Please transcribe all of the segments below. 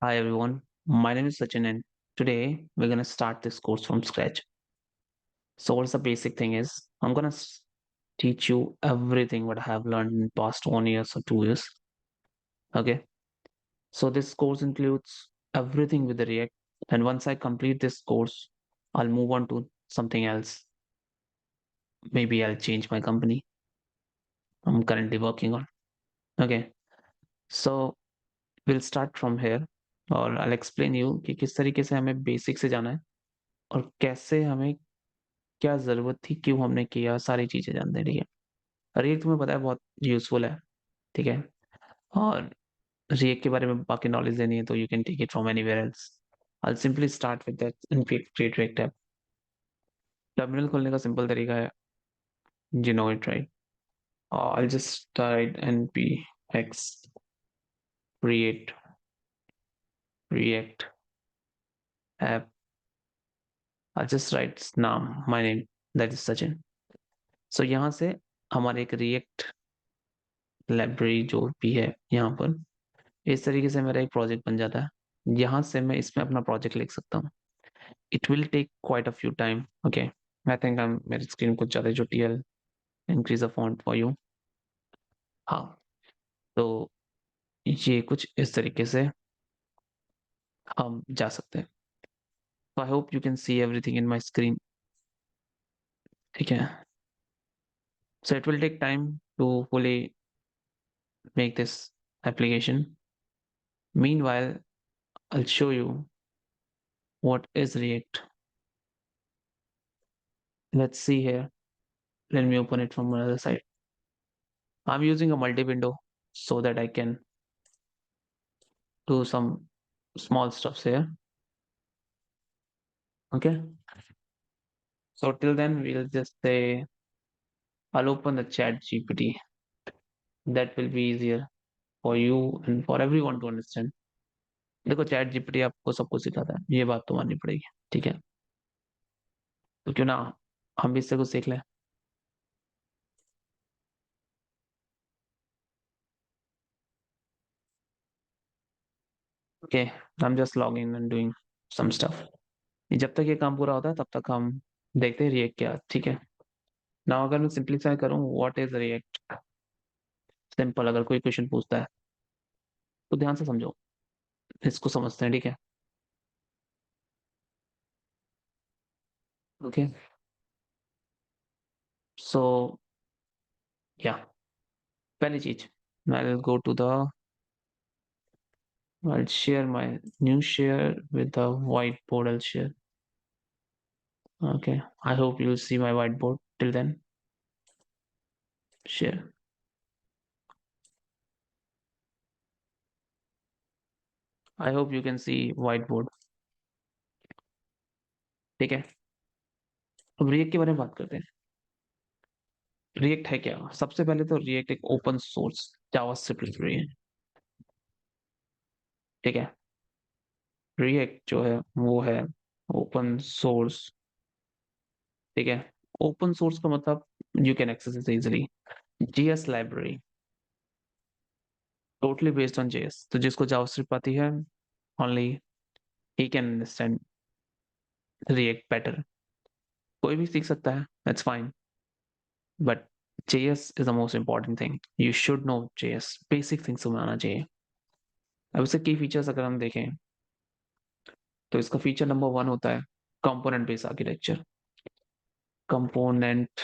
Hi everyone, my name is Sachin and today we're going to start this course from scratch. So what's the basic thing is I'm going to teach you everything what I have learned in past 1 year or 2 years. Okay. So this course includes everything with the React, and once I complete this course, I'll move on to something else. Maybe I'll change my company I'm currently working on. Okay. So we'll start from here और I'll explain you कि किस तरीके से हमें basic से जाना है और कैसे हमें क्या ज़रूरत थी, क्यों हमने किया, सारी चीज़ें जानते हैं, ठीक है। रिएक्ट तुम्हें पता है बहुत यूज़फुल है, ठीक है। और रिएक्ट के बारे में बाकी नॉलेज देनी है तो you can take it from anywhere else. I will simply start with that in create react app. Terminal खोलने का सिंपल तरीका है, you know it right. I just type npx create react app। I just write नाम my name, that is Sachin. So यहाँ से हमारे एक react library जो भी है यहाँ पर, इस तरीके से मेरा एक प्रोजेक्ट बन जाता है। यहाँ से मैं इसमें अपना प्रोजेक्ट लिख सकता हूँ। It will take quite a few time. Okay, I think मेरी स्क्रीन कुछ ज़्यादा छोटी है। Increase the font for you. हाँ, तो ये कुछ इस तरीके से हम जा सकते हैं। I hope you can see everything in my screen, ठीक है। So it will take time to fully make this application. Meanwhile, I'll show you what is React. Let's see here. Let me open it from another side. I'm using a multi-window so that I can do some small stuffs here. Okay. So till then, we'll just say I'll open the chat GPT. That will be easier for you and for everyone to understand. देखो chat GPT आपको सब कुछ सिखाता है, ये बात तो माननी पड़ेगी, ठीक है। तो क्यों ना हम भी इससे कुछ सीख लें। Okay, I am just logging and doing some stuff. जब तक ये काम पूरा होता है तब तक हम देखते हैं रिएक्ट क्या, ठीक है। ना अगर मैं सिंपलीफाई करूं व्हाट इज रिएक्ट, सिंपल, अगर कोई क्वेश्चन पूछता है तो ध्यान से समझो, इसको समझते हैं, ठीक है। ओके, सो या पहली चीज, I will go to the, I'll share my new share with the whiteboard. I'll share. Okay, I hope you'll see my whiteboard. Till then, share. I hope you can see whiteboard. ठीक है। अब react के बारे में बात करते हैं। React है क्या? सबसे पहले तो रिएक्ट एक ओपन सोर्स जावास्क्रिप्ट लाइब्रेरी है, ठीक है। रिएक्ट जो है वो है ओपन सोर्स, ठीक है। ओपन सोर्स का मतलब you can access it easily. JS library totally based on JS, तो जिसको जावास्क्रिप्ट आती है ओनली ही कैन अंडरस्टैंड रिएक्ट बेटर। कोई भी सीख सकता है, that's fine, but JS is the most important thing. You should know JS. Basic things समझ आना चाहिए। अब इसके की फीचर्स अगर हम देखें तो इसका फीचर नंबर 1 होता है component based architecture. Component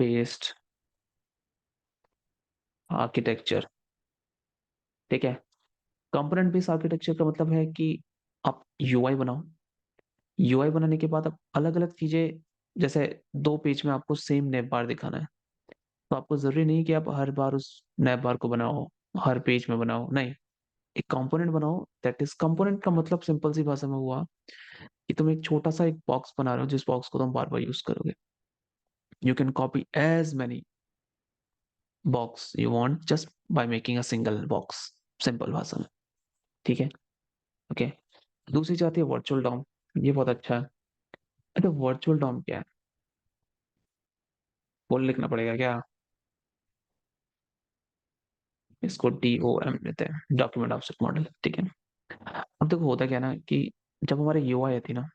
based architecture, ठीक है। कंपोनेंट बेस्ड आर्किटेक्चर का मतलब है कि आप यूआई बनाओ। यूआई बनाने के बाद आप अलग अलग चीजें, जैसे 2 पेज में आपको सेम नैप बार दिखाना है, तो आपको जरूरी नहीं कि आप हर बार उस नैप बार को बनाओ, हर पेज में बनाओ, नहीं। एक कंपोनेंट बनाओ। दैट इज कंपोनेंट का मतलब सिंपल सी भाषा में हुआ कि तुम एक छोटा सा एक बॉक्स बना रहे हो जिस बॉक्स को तुम बार बार यूज करोगे। You can copy as many box you want just by making a single box, simple भाषा में, ठीक है। ओके, दूसरी चीज आती है वर्चुअल डॉम। ये बहुत अच्छा है। अच्छा, वर्चुअल डॉम क्या है? फुल लिखना पड़ेगा क्या? इसको DOM लेते हैं, डॉक्यूमेंट ऑब्जेक्ट मॉडल, ठीक है। अब देखो होता क्या है ना कि जब हमारे यूआई आती ना,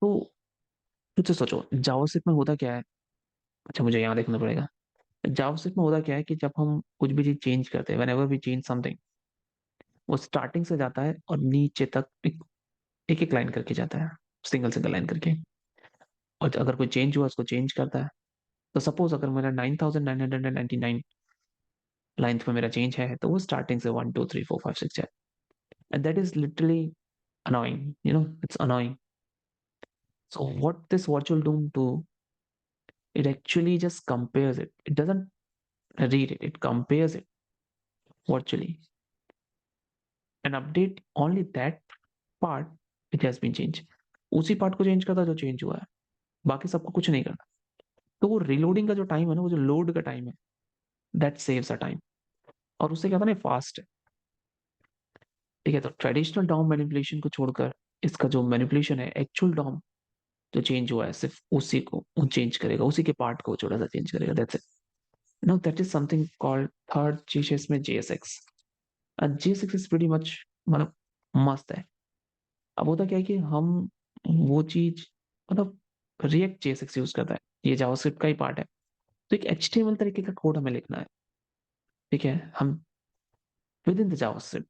तो खुद से सोचो जावास्क्रिप्ट में होता क्या है। अच्छा, मुझे यहाँ देखना पड़ेगा। जावास्क्रिप्ट में होता क्या है कि जब हम कुछ भी चीज चेंज करते हैं, व्हेनेवर वी चेंज समथिंग, वो स्टार्टिंग से जाता है और नीचे तक एक एक लाइन करके जाता है, सिंगल सिंगल लाइन करके। और अगर कोई चेंज हुआ उसको चेंज करता है। तो सपोज अगर मेरा 9999 लाइन में मेरा चेंज है, तो वो स्टार्टिंग से 1 2 3 4 5 6 है। And that is literally annoying, it's annoying. So what this virtual DOM do, it actually just compares it. It doesn't read it, it compares it virtually and update only that part which has been changed. उसी part को change करता है जो change हुआ है, बाकी सबको कुछ नहीं करता। तो वो रीलोडिंग का जो टाइम है ना, वो जो लोड का टाइम है, दैट सेव्स अ टाइम। और उससे क्या होता है ना, फास्ट है। ठीक है, तो ट्रेडिशनल डॉम मैनिपुलेशन को छोड़कर इसका जो मैनिपुलेशन है, एक्चुअल डॉम जो चेंज हुआ है, सिर्फ उसी को चेंज करेगा, उसी के पार्ट को थोड़ा सा चेंज करेगा, that's it. Now that is something called third GSX में JSX। JSX is pretty much, मतलब मस्त है। अब होता क्या है कि हम वो चीज, मतलब रिएक्ट JSX यूज करता है, ये जावास्क्रिप्ट का ही पार्ट है। तो एक HTML तरीके का कोड हमें लिखना है, ठीक है, हम विद इन द जावास्क्रिप्ट।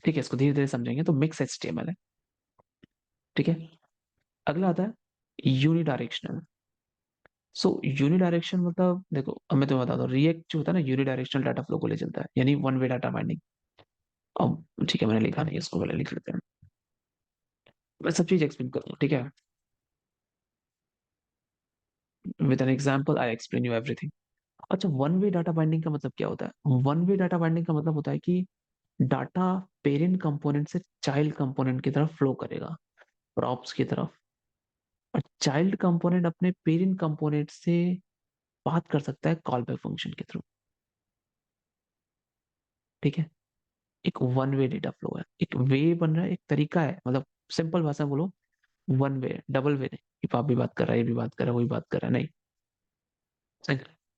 ठीक है, इसको धीरे धीरे समझेंगे। तो मिक्स HTML है, ठीक है। अगला आता है यूनिडायरेक्शनल। सो यूनिडायरेक्शन मतलब देखो, अब मैं तुम्हें बता दूं, रिएक्ट जो होता है ना, यूनिडायरेक्शनल डाटा फ्लो को ले चलता है, यानी वन वे डाटा बाइंडिंग। अब ठीक है, मैंने लिखा नहीं, इसको पहले लिख लेते हैं। मैं सब चीज एक्सप्लेन करूंगा, ठीक है। With an example I explain you everything. अच्छा, वन वे डाटा बाइंडिंग का मतलब क्या होता है? वन वे डाटा बाइंडिंग का मतलब होता है कि डाटा पेरेंट कंपोनेंट से चाइल्ड कंपोनेंट की तरफ फ्लो करेगा, प्रॉप्स की तरफ। और चाइल्ड कंपोनेंट अपने पेरेंट कंपोनेंट से बात कर सकता है कॉल बैक फंक्शन के थ्रू, ठीक है। एक वन वे डेटा फ्लो है, एक वे बन रहा है, एक तरीका है, मतलब सिंपल भाषा में बोलो, वन वे, डबल वे नहीं कि आप भी बात कर रहा है, ये भी बात कर रहा है, वो भी बात कर रहा है, नहीं।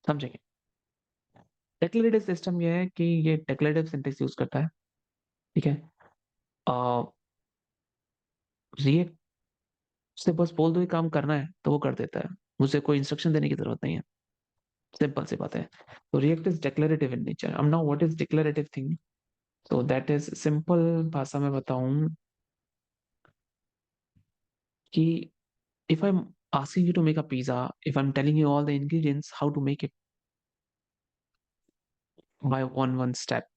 समझेंगे। डेक्लेरेटिव सिस्टम ये है कि ये डेक्लेरेटिव सिंटेक्स यूज करता है, ठीक है। रिएक्ट से बस बोल दो ये काम करना है तो वो कर देता है, मुझे कोई इंस्ट्रक्शन देने की जरूरत नहीं है। सिंपल सी बात है। तो react is declarative in nature. अब now what is declarative thing? So that is simple भाषा में बताऊं कि if I'm asking you to make a pizza, if I'm telling you all the ingredients, how to make it by one step,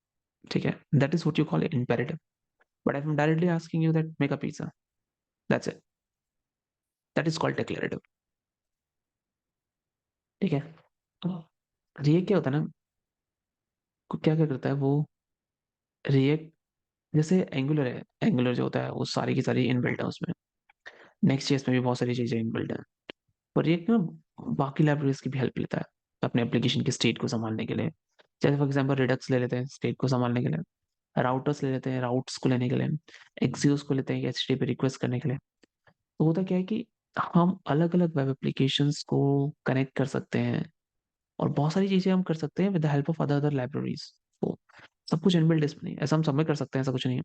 ठीक है, that is what you call it imperative. But if I'm directly asking you that make a pizza, that's it. That is called declarative, ठीक है। React क्या होता है ना, क्या क्या करता है वो, रिएक्ट जैसे एंगुलर है, एंगुलर जो होता है वो सारी की सारी इनबिल्ट है उसमें। नेक्स्ट जेएस में भी बहुत सारी चीजें इनबिल्ट है। पर रिएक्ट ना बाकी लाइब्रेरीज की भी हेल्प लेता है अपने एप्लीकेशन की स्टेट को संभालने के लिए। जैसे फॉर एग्जाम्पल रिडक्स ले लेते हैं स्टेट को संभालने के लिए, राउटर्स ले लेते हैं राउट्स को लेने के लिए, एक्सियोस को लेते हैं HTTP रिक्वेस्ट करने के लिए। तो होता क्या है कि हम अलग अलग वेब एप्लीकेशंस को कनेक्ट कर सकते हैं, और बहुत सारी चीजें हम कर सकते हैं with the help of other other libraries. तो सब कुछ इनबिल्ट इसमें नहीं है, ऐसा हम सब में कर सकते हैं, ऐसा कुछ नहीं है।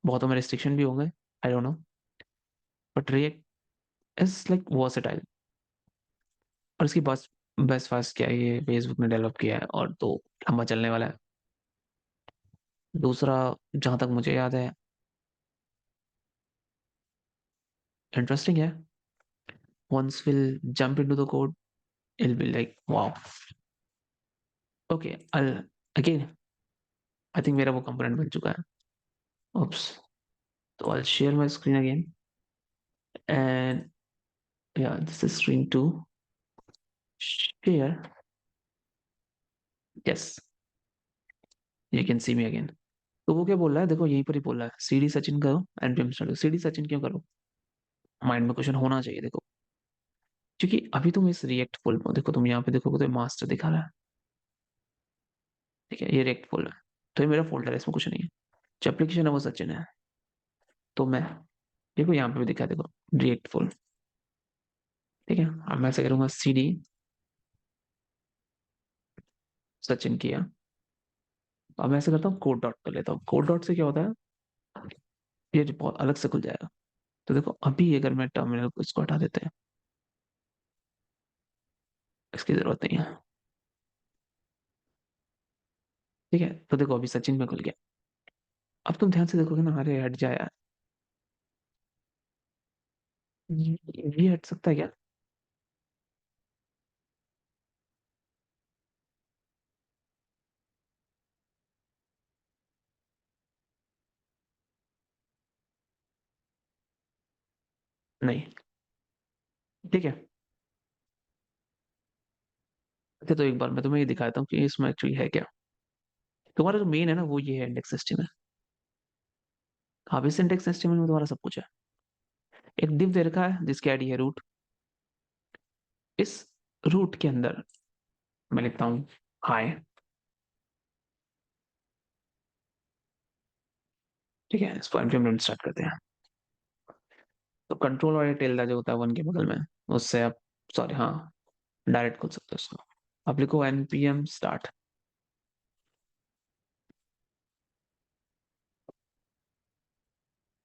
बहुतों में रिस्ट्रिक्शन भी होंगे, I don't know, but react is like versatile. और इसकी बस बेस्ट फास्ट क्या है, ये फेसबुक ने डेवलप किया है और तो लंबा चलने वाला है। दूसरा, जहां तक मुझे याद है, इंटरेस्टिंग है। once we'll jump into the code, it'll be like wow. Okay, I'll again, I think मेरा वो component बन चुका है। oops, so I'll share my screen again, and yeah, this is screen 2. Share. Yes, you can see me again. तो वो क्या बोल रहा है, देखो यहीं पर ही बोल रहा है, CD सचिन करो npm start। CD सचिन क्यों करो? माइंड में क्वेश्चन होना चाहिए देखो, क्योंकि अभी तुम इस रिएक्ट फुल में देखो, तुम यहाँ पे देखोगे तो मास्टर दिखा रहा है, ठीक है, ये रिएक्ट फुल है। तो ये मेरा फोल्डर है, इसमें कुछ नहीं है। जो एप्लीकेशन है वो सचिन है। तो मैं, देखो यहाँ पे भी दिखा है, देखो रिएक्ट फुल, ठीक है। अब मैं ऐसे करूंगा, सचिन किया। अब मैं ऐसे करता हूँ, कोड डॉट कर लेता हूँ। कोड डॉट से क्या होता है, ये बहुत अलग से खुल जाएगा। तो देखो अभी अगर मैं टर्मिनल को इसको हटा देते हैं, इसकी जरूरत नहीं है। ठीक है, तो देखो अभी सचिन में खुल गया। अब तुम ध्यान से देखोगे ना, अरे हट जाए यार, ये हट सकता है क्या? नहीं। ठीक है। अच्छा तो एक बार मैं तुम्हें ये दिखाता हूँ कि इसमें एक्चुअली है क्या। तुम्हारा जो मेन है ना, वो ये है, इंडेक्स सिस्टम है। हाँ, इस इंडेक्स सिस्टम में तुम्हारा सब कुछ है। एक div दे रखा है जिसकी आईडी है रूट। इस रूट के अंदर मैं लिखता हूँ हाय। ठीक है, इसको इम्प्लीमेंट स्टार्ट करते हैं। तो कंट्रोल और टिल्डा जो होता है वन के बगल में, उससे आप, सॉरी हाँ, डायरेक्ट खोल सकते हो उसको। आप लिखो npm स्टार्ट।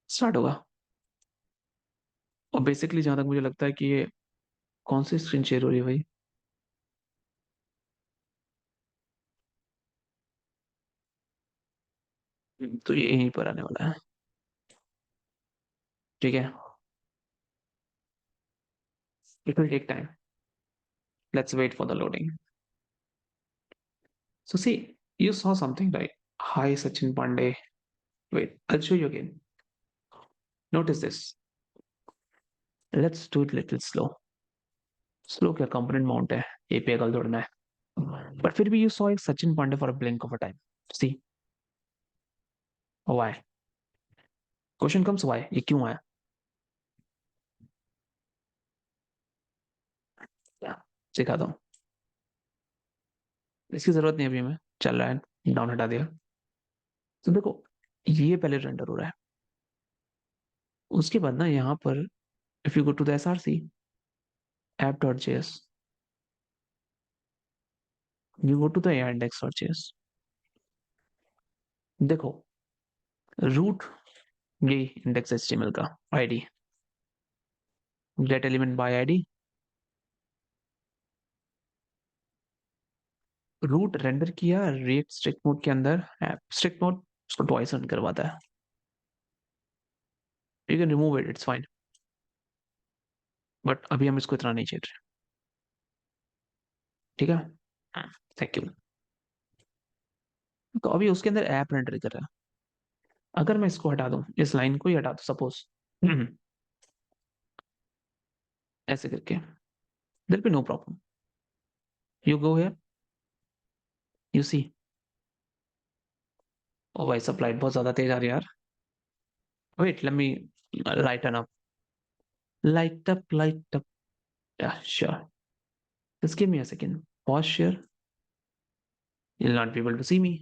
स्टार्ट होगा। और बेसिकली जहां तक मुझे लगता है कि ये कौन सी स्क्रीन शेयर हो रही है भाई। तो ये यहीं पर आने वाला है। ठीक है, it will take time. Let's wait for the loading. So see, you saw something, right? Hi, Sachin Pandey. Wait, I'll show you again. Notice this. Let's do it little slow. Slow क्या component mount है, API कल जोड़ना है. But फिर भी you saw एक Sachin Pandey for a blink of a time. See, why? Question comes why? ये क्यों आया? क्या? सिखा दो। इसकी जरूरत नहीं अभी, हमें चल रहा है, डाउन हटा दिया। तो देखो, ये पहले रेंडर हो रहा है। उसके बाद ना यहाँ पर, if you go to the src app.js, you go to the index.js. देखो, रूट, ये इंडेक्स एचटीएमएल का ID, get element by ID. Root render किया रिएक्ट स्ट्रिक्ट मोड के अंदर, स्ट्रिक्ट मोड उसको ट्वाइस रन करवाता है। You can remove it, it's fine. But अभी हम इसको इतना नहीं चाहिए। ठीक है, थैंक यू। तो अभी उसके अंदर ऐप रेंडर कर रहा है। अगर मैं इसको हटा दूं, इस लाइन को ही हटा दूं सपोज, ऐसे करके, there be no problem. You go here, you see. ओ भाई, सब लाइट बहुत ज्यादा तेज आ रही है यार। Wait, let me lighten up. Light up, yeah sure. Just give me a second. Pause share. You'll not be able to see me.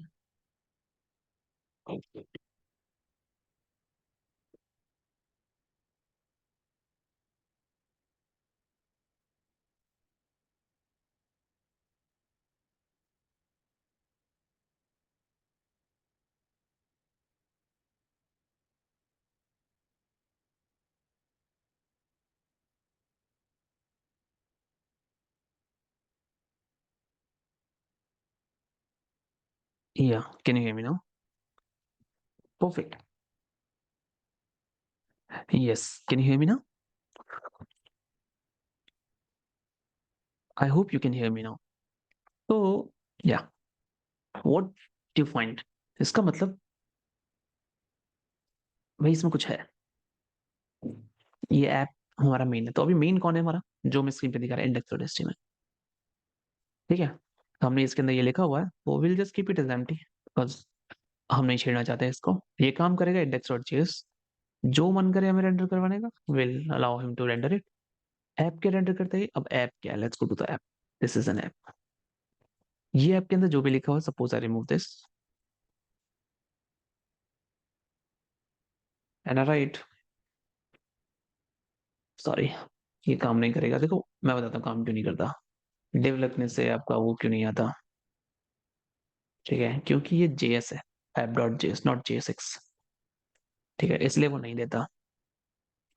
Yeah, can you hear me now? Perfect. Yes, can you hear me now? I hope you can hear me now. So, yeah, what do you find? इसका मतलब भाई इसमें कुछ है। ये app हमारा main है, तो अभी मेन कौन है हमारा, जो मैं स्क्रीन पे दिखा रहा है, इंडेक्स डॉट एचटीएमएल। ठीक है, तो हमने इसके अंदर ये लिखा हुआ है, वो will just keep it as empty because हम नहीं छेड़ना चाहते इसको। ये काम करेगा इंडेक्स डॉट जेएस, जो मन करे हमें रेंडर करवाने का, will allow him to render it. App के रेंडर करते ही, अब ऐप क्या है, let's go to the app. This is an app. ये ऐप के अंदर जो भी लिखा हुआ, suppose I remove this and I write, sorry, ये काम नहीं करेगा। देखो मैं बताता हूँ काम क्यों नहीं करता। डिव लिखने से आपका वो क्यों नहीं आता, ठीक है, क्योंकि ये जेएस है, app dot JS not JSX. ठीक है, इसलिए वो नहीं देता।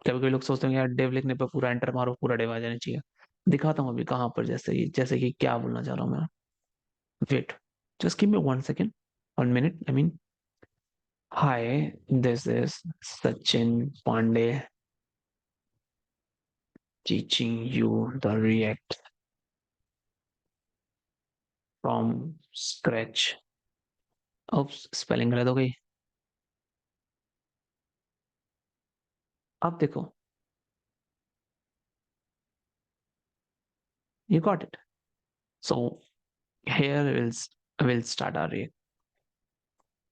कभी कभी लोग सोचते हैं यार डिव लिखने पे पूरा एंटर मारो, पूरा डिव आ जाना चाहिए। दिखाता हूँ अभी कहाँ पर, जैसे कि क्या बोलना चाह रहा हूँ मैं। Wait, just give me 1 second, 1 minute I mean. Hi, this is Sachin Pandey teaching you the React from scratch। अब स्पेलिंग गलत हो गई। अब देखो, you got it। So here we'll start our React।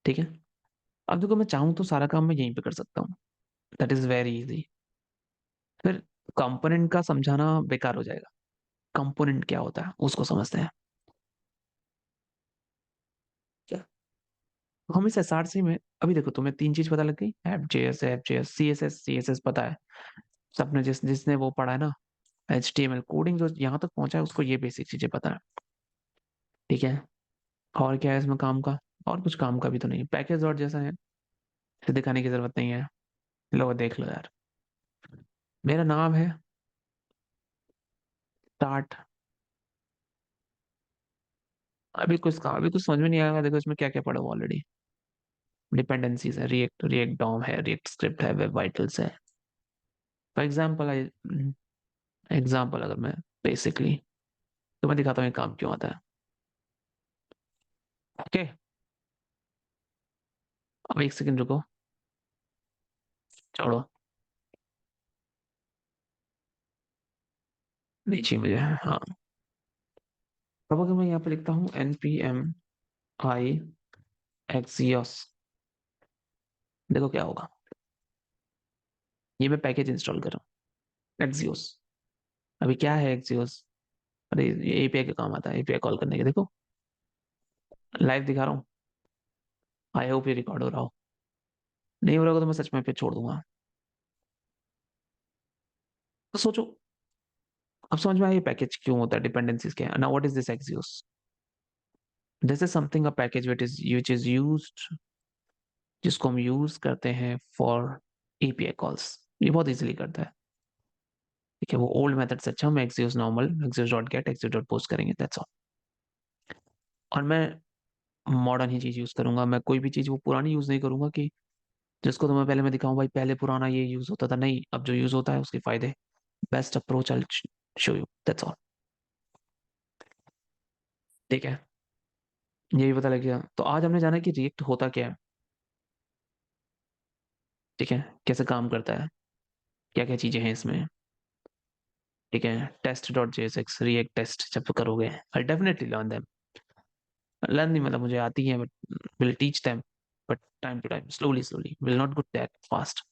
ठीक है, अब देखो मैं चाहूँ तो सारा काम मैं यहीं पे कर सकता हूँ। That is very easy. फिर कंपोनेंट का समझाना बेकार हो जाएगा। कंपोनेंट क्या होता है उसको समझते हैं। क्या, हम इस एसआरसी में अभी देखो तुम्हें तीन चीज पता लग गई। App JS C S S पता है सबने, जिसने वो पढ़ा है ना, HTML कोडिंग जो यहाँ तक पहुंचा है उसको ये बेसिक चीजें पता है। ठीक है, और क्या है इसमें काम का? और कुछ काम का भी तो नहीं, पैकेज और जैसा है, इसे दिखाने की जरूरत नहीं है। लो देख लो यार, मेरा नाम है स्टार्ट। अभी कुछ समझ में नहीं आएगा। देखो इसमें क्या क्या पढ़ा हुआ ऑलरेडी। डिपेंडेंसीज है, रिएक्ट रिएक्ट डॉम है, रिएक्ट स्क्रिप्ट है, वेब वाइटल्स है। फॉर एग्जाम्पल अगर मैं बेसिकली तो मैं दिखाता हूँ ये काम क्यों आता है। ओके, अब 1 सेकंड रुको, छोड़ो, नहीं चाहिए मुझे। हाँ, अब अगर मैं यहाँ पे लिखता हूँ npm i देखो क्या होगा। ये मैं पैकेज इंस्टॉल कर रहा हूँ एक्सियोस। अभी क्या है एक्सियोस? अरे ये एपीआई का काम आता है, एपीआई कॉल करने के। देखो लाइव दिखा रहा हूँ। आई होप ये रिकॉर्ड हो रहा हो। नहीं हो रहा होगा तो मैं सच में पे छोड़ दूंगा। तो सोचो, अब समझ में आया ये पैकेज क्यों होता है, डिपेंडेंसीज क्या है। Now what is this Axios? This is something a package which is used, जिसको हम यूज करते हैं फॉर एपीआई कॉल्स। ये बहुत इजीली करता है। ठीक है, वो ओल्ड मेथड से अच्छा हम Axios normal Axios dot gate Axios dot post करेंगे, दैट्स ऑल। और मैं मॉडर्न ही चीज यूज करूंगा। मैं कोई भी चीज वो पुरानी यूज नहीं करूंगा कि जिसको तुम्हें पहले मैं दिखाऊं भाई पहले पुराना ये यूज होता था। नहीं, अब जो यूज होता है उसके फायदे, best approach I show you, that's all. ठीक है, ये भी पता लग गया। तो आज हमने जाना कि रिएक्ट होता क्या है। ठीक है, कैसे काम करता है, क्या क्या चीजें हैं इसमें। ठीक है, test dot JSX React test जब करोगे I definitely learn them. Learn नहीं मतलब मुझे आती है, but will teach them, but time to time, slowly slowly, will not go that fast.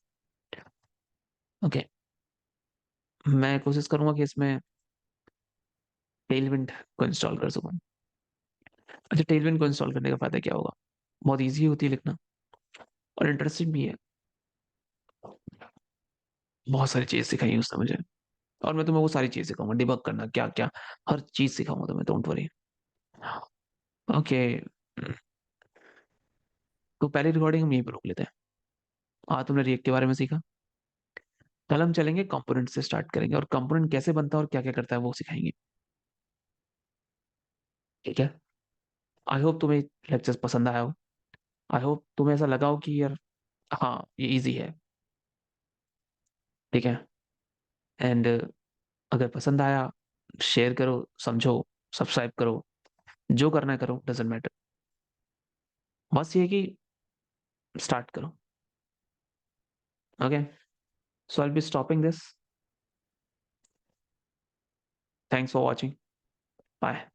Okay, मैं कोशिश करूंगा कि इसमें टेलविंड को इंस्टॉल कर सकूं। अच्छा, टेलविंड को इंस्टॉल करने का फायदा क्या होगा? बहुत ईजी होती है लिखना और इंटरेस्टिंग भी है। बहुत सारी चीज सिखाई है उसने मुझे, और मैं तुम्हें वो सारी चीज सिखाऊंगा, डिबग करना क्या क्या, हर चीज सिखाऊंगा तुम्हें, डोंट वरी। ओके, तो पहली रिकॉर्डिंग हम यहीं पर रोक लेते हैं। आज तुमने रिएक्ट के बारे में सीखा, कल हम चलेंगे कंपोनेंट से स्टार्ट करेंगे, और कंपोनेंट कैसे बनता है और क्या क्या करता है वो सिखाएंगे। ठीक है, आई होप तुम्हें लेक्चर्स पसंद आया हो। आई होप तुम्हें ऐसा लगा हो कि यार हाँ ये इजी है। ठीक है, एंड अगर पसंद आया, शेयर करो, समझो, सब्सक्राइब करो, जो करना है करो, डजेंट मैटर। बस ये है कि स्टार्ट करो। Okay, so I be stopping this. Thanks for watching, bye.